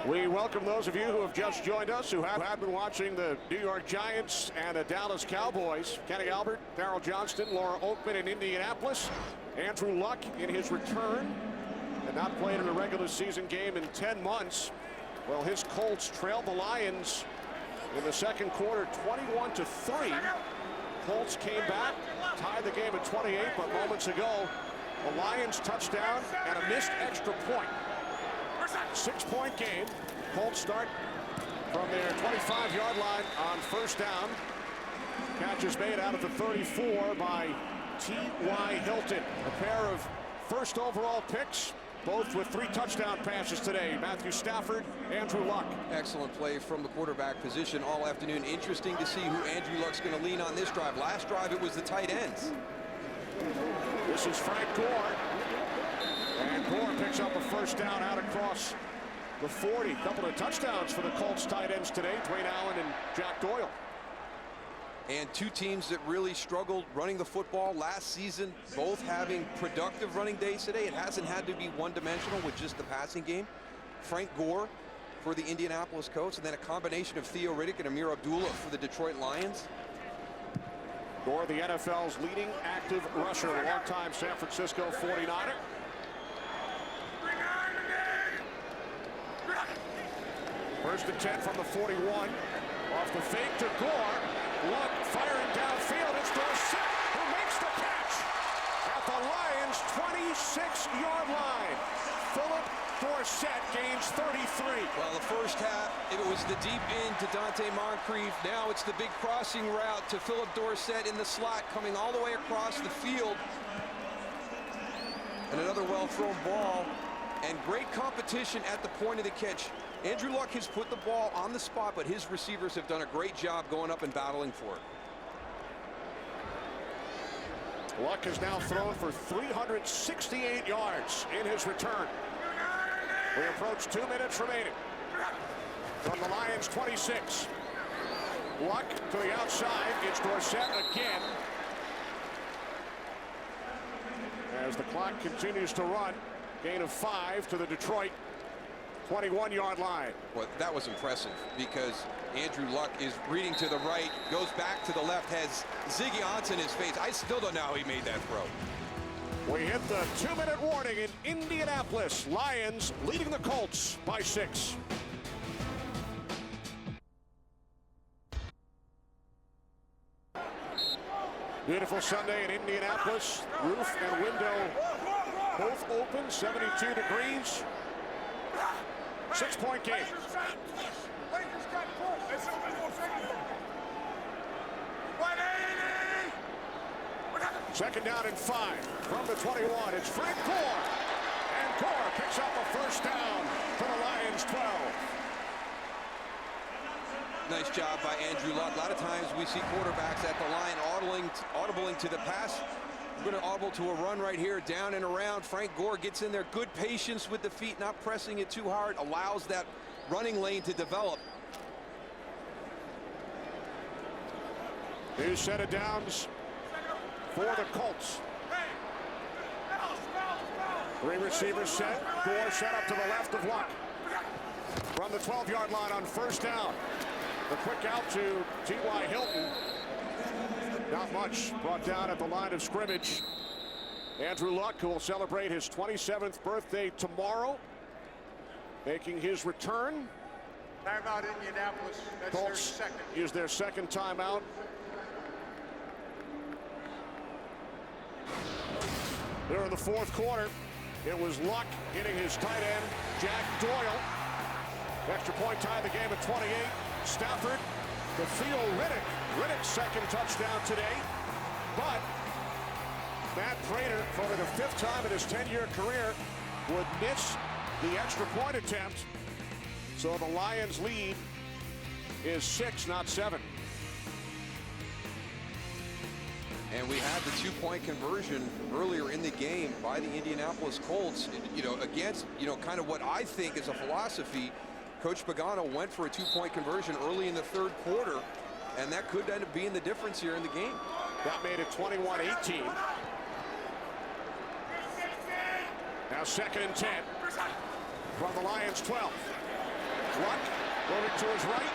We welcome those of you who have just joined us, who have been watching the New York Giants and the Dallas Cowboys. Kenny Albert, Darrell Johnston, Laura Oakman in Indianapolis. Andrew Luck in his return. Had not played in a regular season game in 10 months. Well, his Colts trailed the Lions in the second quarter 21-3. Colts came back, tied the game at 28, but moments ago, the Lions touchdown and a missed extra point. 6-point game. Colts start from their 25-yard line on first down. Catch is made out of the 34 by T.Y. Hilton. A pair of first overall picks, both with 3 touchdown passes today. Matthew Stafford, Andrew Luck. Excellent play from the quarterback position all afternoon. Interesting to see who Andrew Luck's going to lean on this drive. Last drive, it was the tight ends. This is Frank Gore. And Gore picks up a first down out across the 40. Couple of touchdowns for the Colts tight ends today, Dwayne Allen and Jack Doyle. And 2 teams that really struggled running the football last season, both having productive running days today. It hasn't had to be one-dimensional with just the passing game. Frank Gore for the Indianapolis Colts, and then a combination of Theo Riddick and Amir Abdullah for the Detroit Lions. Gore, the NFL's leading active rusher, a longtime San Francisco 49er. First and 10 from the 41. Off the fake to Gore. Luck firing downfield. It's Dorsett who makes the catch at the Lions' 26-yard line. Philip Dorsett gains 33. Well, the first half, it was the deep in to Dante Moncrief. Now it's the big crossing route to Philip Dorsett in the slot, coming all the way across the field. And another well-thrown ball. And great competition at the point of the catch. Andrew Luck has put the ball on the spot, but his receivers have done a great job going up and battling for it. Luck has now thrown for 368 yards in his return. We approach 2 minutes remaining. From the Lions 26. Luck to the outside. It's Dorsett again. As the clock continues to run. Gain of 5 to the Detroit 21-yard line. Well, that was impressive because Andrew Luck is reading to the right, goes back to the left, has Ziggy Ansah in his face. I still don't know how he made that throw. We hit the 2-minute warning in Indianapolis. Lions leading the Colts by 6. Beautiful Sunday in Indianapolis. Roof and window both open, 72 degrees. 6-point game. Second down and 5 from the 21. It's Frank Gore. And Gore picks up a first down for the Lions 12. Nice job by Andrew Luck. A lot of times we see quarterbacks at the line audibling to the pass. We're going to audible to a run right here, down and around. Frank Gore gets in there. Good patience with the feet, not pressing it too hard. Allows that running lane to develop. New set of downs for the Colts. 3 receivers set. Gore set up to the left of Luck. From the 12-yard line on first down. The quick out to T.Y. Hilton. Not much. Brought down at the line of scrimmage. Andrew Luck, who will celebrate his 27th birthday tomorrow, making his return. Timeout Indianapolis. That's Colts their second. Use their second timeout. There in the fourth quarter, it was Luck hitting his tight end, Jack Doyle. Extra point tied the game at 28. Stafford to Theo Riddick. Riddick's second touchdown today. But Matt Prater, for the 5th time in his 10-year career, would miss the extra point attempt. So the Lions lead is 6, not 7. And we had the 2-point conversion earlier in the game by the Indianapolis Colts, against, kind of what I think is a philosophy. Coach Pagano went for a 2-point conversion early in the third quarter, and that could end up being the difference here in the game. That made it 21-18. Now 2nd and 10 from the Lions 12. Luck moving to his right.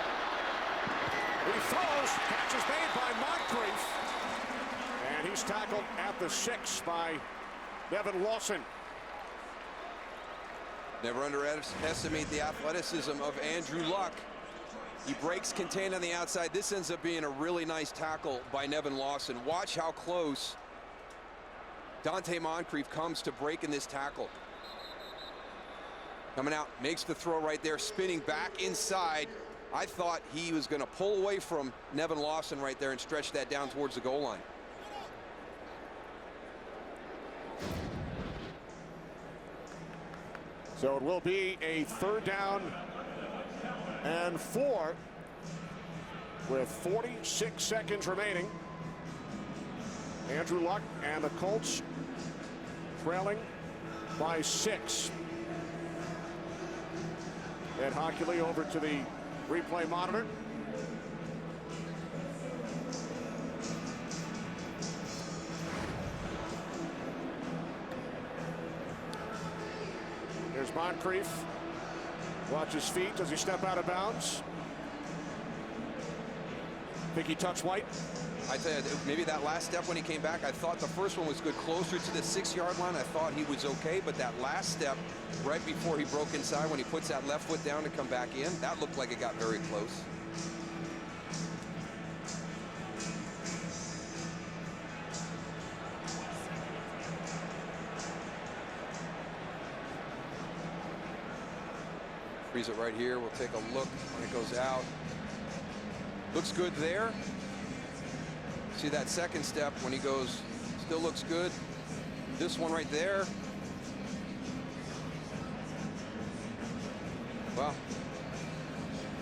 He throws. Catch is made by Moncrief. And he's tackled at the 6 by Nevin Lawson. Never underestimate the athleticism of Andrew Luck. He breaks contained on the outside. This ends up being a really nice tackle by Nevin Lawson. Watch how close Dante Moncrief comes to breaking this tackle. Coming out, makes the throw right there, spinning back inside. I thought he was going to pull away from Nevin Lawson right there and stretch that down towards the goal line. So it will be a 3rd down and 4 with 46 seconds remaining. Andrew Luck and the Colts trailing by 6. Ed Hockley over to the replay monitor. Here's Moncrief. Watch his feet. Does he step out of bounds? Think he touched White? I tell you, maybe that last step when he came back, I thought the first one was good closer to the 6-yard line. I thought he was okay, but that last step right before he broke inside, when he puts that left foot down to come back in, that looked like it got very close. Freeze it right here. We'll take a look when it goes out. Looks good there. See that second step when he goes, still looks good. This one right there. Well,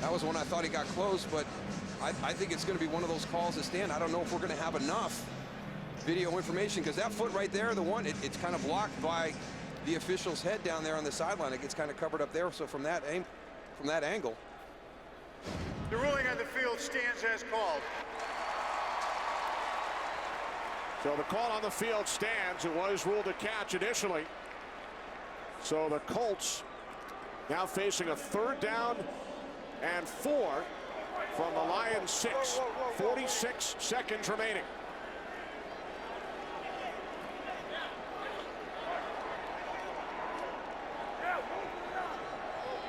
that was one I thought he got close, but I think it's going to be one of those calls that stand. I don't know if we're going to have enough video information, because that foot right there, the one, it's kind of blocked by the official's head down there on the sideline. It gets kind of covered up there. So from that angle. The ruling on the field stands as called. So the call on the field stands. It was ruled a catch initially. So the Colts now facing a 3rd down and 4 from the Lions 6. 46 seconds remaining.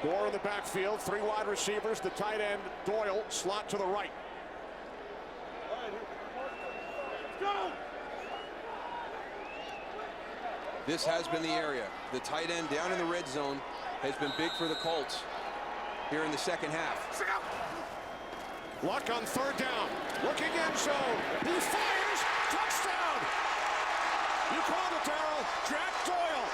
Gore in the backfield, 3 wide receivers. The tight end, Doyle, slot to the right. This has been the area. The tight end down in the red zone has been big for the Colts here in the second half. Luck on 3rd down. Looking end zone. He fires. Touchdown. You called it, Darrell. Jack Doyle.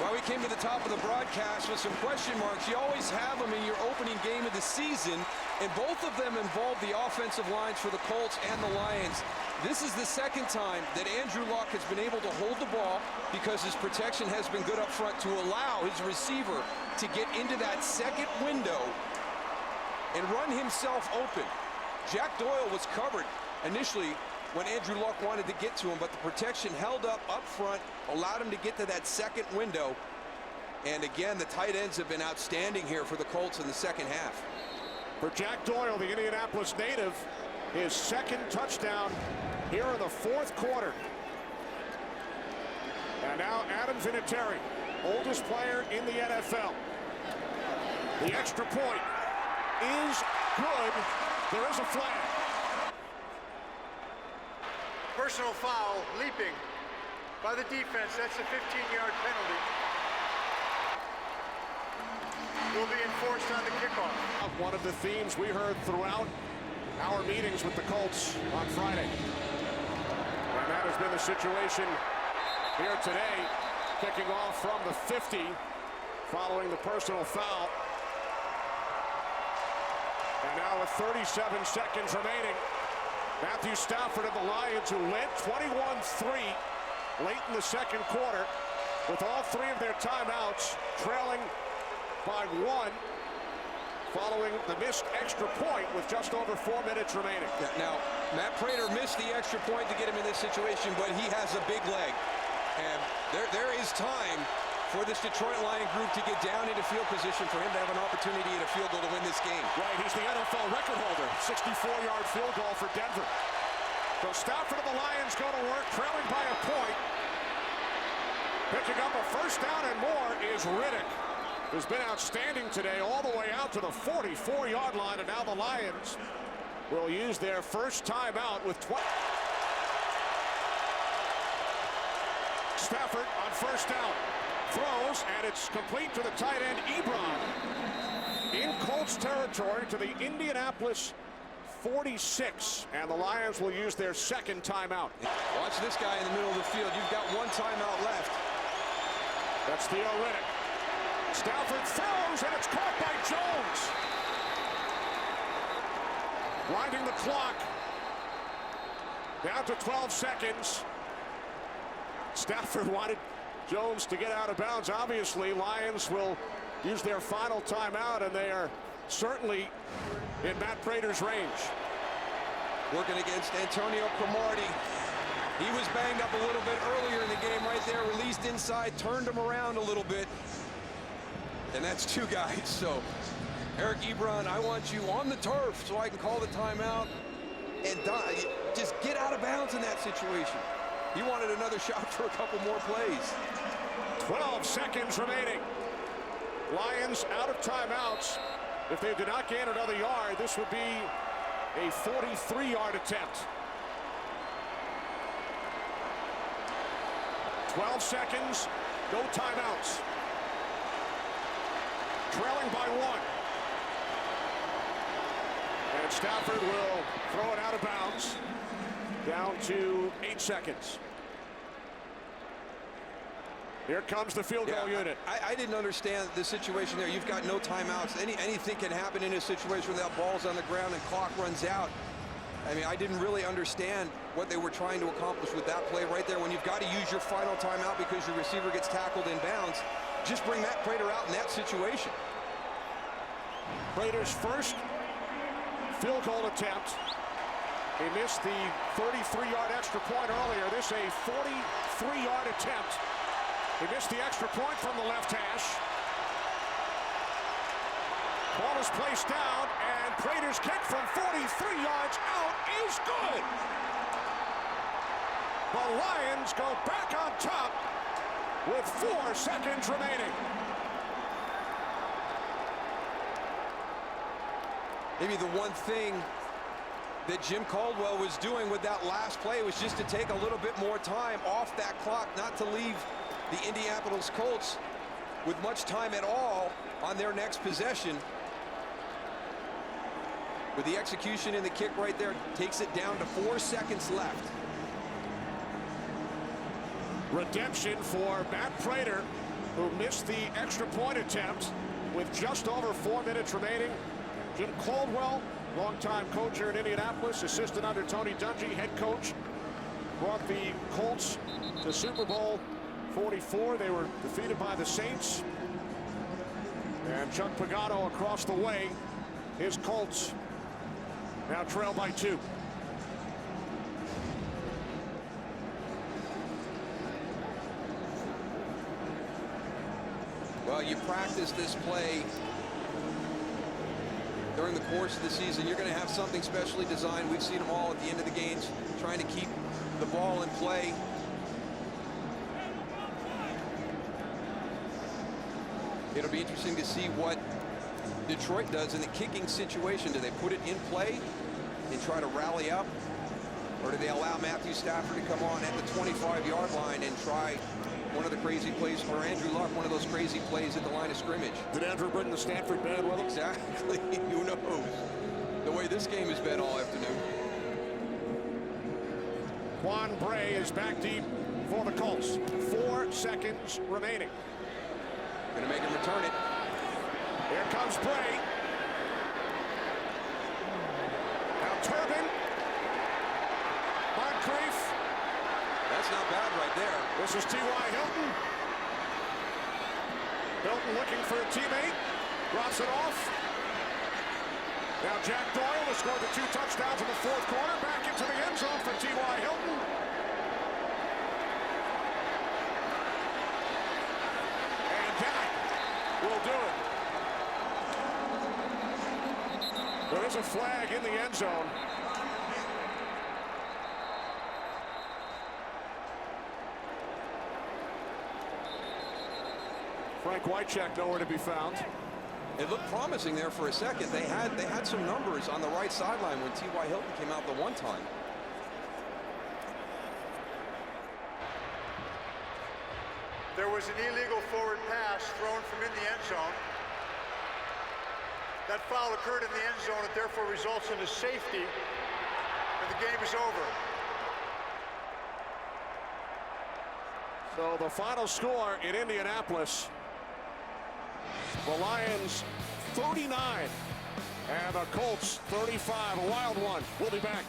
Well, we came to the top of the broadcast with some question marks. You always have them in your opening game of the season, and both of them involve the offensive lines for the Colts and the Lions. This is the second time that Andrew Luck has been able to hold the ball because his protection has been good up front to allow his receiver to get into that second window and run himself open. Jack Doyle was covered initially when Andrew Luck wanted to get to him, but the protection held up front, allowed him to get to that second window. And again, the tight ends have been outstanding here for the Colts in the second half. For Jack Doyle, the Indianapolis native, his 2nd touchdown here in the 4th quarter. And now Adam Vinatieri, oldest player in the NFL. The extra point is good. There is a flag. Personal foul, leaping by the defense. That's a 15-yard penalty. Will be enforced on the kickoff. One of the themes we heard throughout our meetings with the Colts on Friday. And that has been the situation here today, kicking off from the 50 following the personal foul. And now with 37 seconds remaining, Matthew Stafford and the Lions, who led 21-3 late in the second quarter, with all 3 of their timeouts, trailing by 1. following the missed extra point with just over 4 minutes remaining. Yeah, now, Matt Prater missed the extra point to get him in this situation, but he has a big leg. And there is time for this Detroit Lion group to get down into field position for him to have an opportunity at a field goal to win this game. Right, he's the NFL record holder. 64-yard field goal for Denver. So Stafford and the Lions go to work, trailing by a point. Picking up a first down and more is Riddick, who's been outstanding today all the way out to the 44-yard line, and now the Lions will use their first timeout with 12. Stafford on first down. Throws, and it's complete to the tight end, Ebron. In Colts territory to the Indianapolis 46, and the Lions will use their second timeout. Watch this guy in the middle of the field. You've got one timeout left. That's Theo Riddick. Stafford throws, and it's caught by Jones. Winding the clock. Down to 12 seconds. Stafford wanted Jones to get out of bounds. Obviously, Lions will use their final timeout, and they are certainly in Matt Prater's range. Working against Antonio Cromartie. He was banged up a little bit earlier in the game right there. Released inside, turned him around a little bit. And that's two guys. So, Eric Ebron, I want you on the turf so I can call the timeout and just get out of bounds in that situation. He wanted another shot for a couple more plays. 12 seconds remaining. Lions out of timeouts. If they do not gain another yard, this would be a 43-yard attempt. 12 seconds, no timeouts. Trailing by 1. And Stafford will throw it out of bounds. Down to 8 seconds. Here comes the field goal unit. I didn't understand the situation there. You've got no timeouts. Anything can happen in a situation where that ball's on the ground and clock runs out. I mean, I didn't really understand what they were trying to accomplish with that play right there. When you've got to use your final timeout because your receiver gets tackled in bounds, just bring Matt Prater out in that situation. Prater's first field goal attempt. He missed the 33-yard extra point earlier. This a 43-yard attempt. He missed the extra point from the left hash. Ball is placed down, and Prater's kick from 43 yards out is good. The Lions go back on top with 4 seconds remaining. Maybe the one thing that Jim Caldwell was doing with that last play was just to take a little bit more time off that clock, not to leave the Indianapolis Colts with much time at all on their next possession. With the execution and the kick right there, takes it down to 4 seconds left. Redemption for Matt Prater, who missed the extra point attempt with just over 4 minutes remaining. Jim Caldwell, longtime coach here in Indianapolis, assistant under Tony Dungy, head coach, brought the Colts to Super Bowl 44. They were defeated by the Saints. And Chuck Pagano across the way. His Colts now trail by 2. Well, you practice this play during the course of the season. You're going to have something specially designed. We've seen them all at the end of the games, trying to keep the ball in play. It'll be interesting to see what Detroit does in the kicking situation. Do they put it in play and try to rally up? Or do they allow Matthew Stafford to come on at the 25-yard line and try one of the crazy plays for Andrew Luck, one of those crazy plays at the line of scrimmage? Did Andrew bring the Stanford band with him? Exactly. Who knows? The way this game has been all afternoon. Quan Bray is back deep for the Colts. 4 seconds remaining. Going to make him return it. Here comes Bray. Now Turbin. Moncrief. That's not bad right there. This is T.Y. Hilton. Hilton looking for a teammate. Drops it off. Now Jack Doyle has scored the 2 touchdowns in the 4th quarter. Back into the end zone for T.Y. Hilton. And that will do it. There is a flag in the end zone. Frank Wycheck nowhere to be found. It looked promising there for a second. They had some numbers on the right sideline when T.Y. Hilton came out the one time. There was an illegal forward pass thrown from in the end zone. That foul occurred in the end zone and therefore results in a safety, and the game is over. So the final score in Indianapolis, the Lions 39 and the Colts 35. A wild one. We'll be back.